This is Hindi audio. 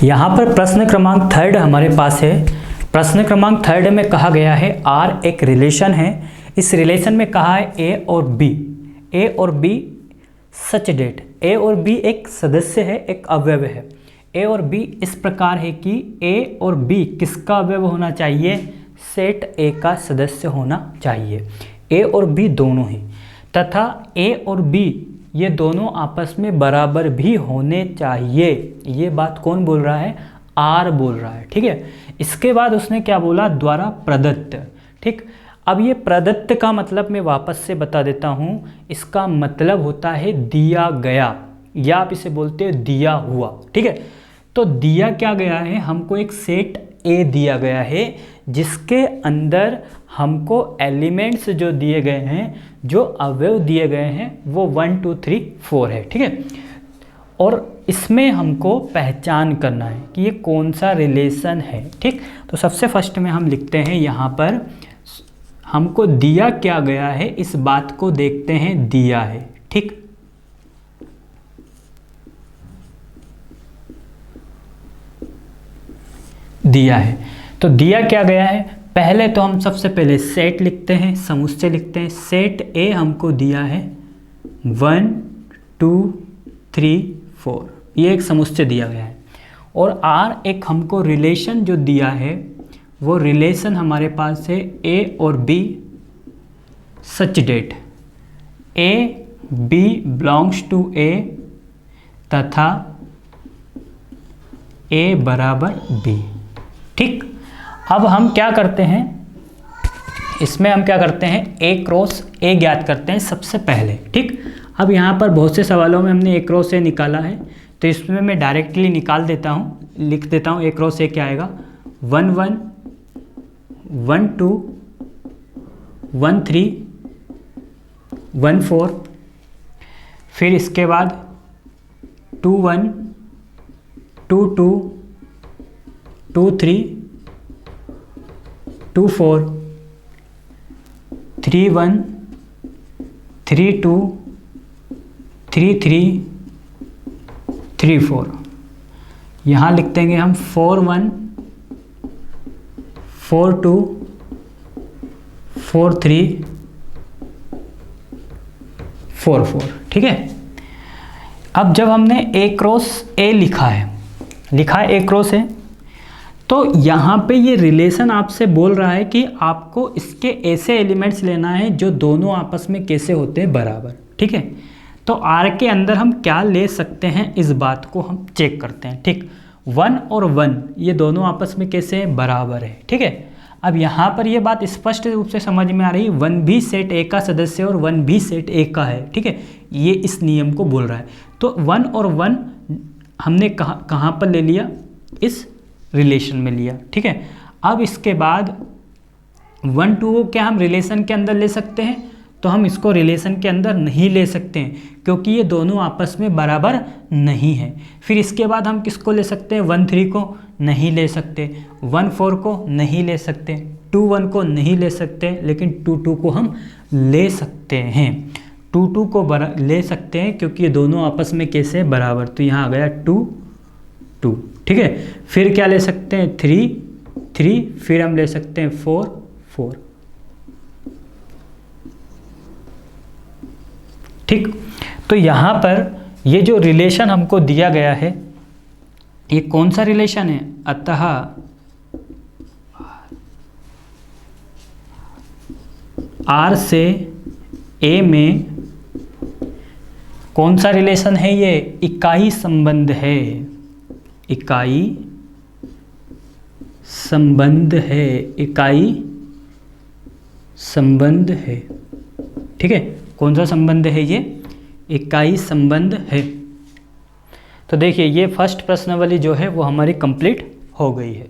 यहाँ पर प्रश्न क्रमांक 3 हमारे पास है। प्रश्न क्रमांक 3 में कहा गया है आर एक रिलेशन है। इस रिलेशन में कहा है ए और बी सच डेट। ए और बी एक सदस्य है, एक अवयव है। ए और बी इस प्रकार है कि ए और बी किसका अवयव होना चाहिए? सेट ए का सदस्य होना चाहिए। ए और बी दोनों ही, तथा ए और बी ये दोनों आपस में बराबर भी होने चाहिए। ये बात कौन बोल रहा है? आर बोल रहा है। ठीक है। इसके बाद उसने क्या बोला? द्वारा प्रदत्त। ठीक। अब ये प्रदत्त का मतलब मैं वापस से बता देता हूँ। इसका मतलब होता है दिया गया, या आप इसे बोलते हो दिया हुआ। ठीक है। तो दिया क्या गया है? हमको एक सेट ए दिया गया है जिसके अंदर हमको एलिमेंट्स जो दिए गए हैं, जो अवयव दिए गए हैं वो 1 2 3 4 है। ठीक है। और इसमें हमको पहचान करना है कि ये कौन सा रिलेशन है। ठीक। तो सबसे फर्स्ट में हम लिखते हैं यहाँ पर हमको दिया क्या गया है, इस बात को देखते हैं। दिया है। ठीक। दिया है तो दिया क्या गया है? पहले तो हम सबसे पहले सेट लिखते हैं, समुच्चय लिखते हैं। सेट ए हमको दिया है 1 2 3 4, ये एक समुच्चय दिया गया है। और आर एक हमको रिलेशन जो दिया है, वो रिलेशन हमारे पास है ए और B such that A B belongs to A तथा ए बराबर बी। ठीक। अब हम क्या करते हैं, इसमें हम क्या करते हैं? ए क्रॉस ए ज्ञात करते हैं सबसे पहले। ठीक। अब यहाँ पर बहुत से सवालों में हमने ए क्रॉस ए निकाला है, तो इसमें मैं डायरेक्टली निकाल देता हूँ, लिख देता हूँ। ए क्रॉस ए क्या आएगा? 1 1 1 2 1 3 1 4, फिर इसके बाद 2 1 2 2 2 3 2 4 3 1 3 2 3 3 3 4। यहाँ लिख देंगे हम 4 1 4 2 4 3 4 4। ठीक है। अब जब हमने ए क्रॉस ए लिखा है ए क्रॉस ए, तो यहाँ पे ये रिलेशन आपसे बोल रहा है कि आपको इसके ऐसे एलिमेंट्स लेना है जो दोनों आपस में कैसे होते हैं? बराबर। ठीक है। तो आर के अंदर हम क्या ले सकते हैं, इस बात को हम चेक करते हैं। ठीक। 1 और 1 ये दोनों आपस में कैसे हैं? बराबर है। ठीक है। अब यहाँ पर ये बात स्पष्ट रूप से समझ में आ रही है। 1 भी सेट ए का सदस्य और 1 भी सेट ए का है। ठीक है। ये इस नियम को बोल रहा है। तो 1 और 1 हमने कहाँ पर ले लिया? इस रिलेशन में लिया। ठीक है। अब इसके बाद 1 2 को क्या हम रिलेशन के अंदर ले सकते हैं? तो हम इसको रिलेशन के अंदर नहीं ले सकते हैं, क्योंकि ये दोनों आपस में बराबर नहीं है। फिर इसके बाद हम किसको ले सकते हैं? 1 3 को नहीं ले सकते, 1 4 को नहीं ले सकते, 2 1 को नहीं ले सकते, लेकिन 2 2 को हम ले सकते हैं। 2 2 को ले सकते हैं क्योंकि ये दोनों आपस में कैसे बराबर। तो यहाँ आ गया 2 2। ठीक है। फिर क्या ले सकते हैं? 3 3, फिर हम ले सकते हैं 4 4। ठीक। तो यहाँ पर ये जो रिलेशन हमको दिया गया है, ये कौन सा रिलेशन है? अतः आर से ए में कौन सा रिलेशन है? ये इकाई संबंध है। इकाई संबंध है। इकाई संबंध है। ठीक है। कौन सा संबंध है? ये इकाई संबंध है। तो देखिए ये फर्स्ट प्रश्नावली जो है वो हमारी कंप्लीट हो गई है।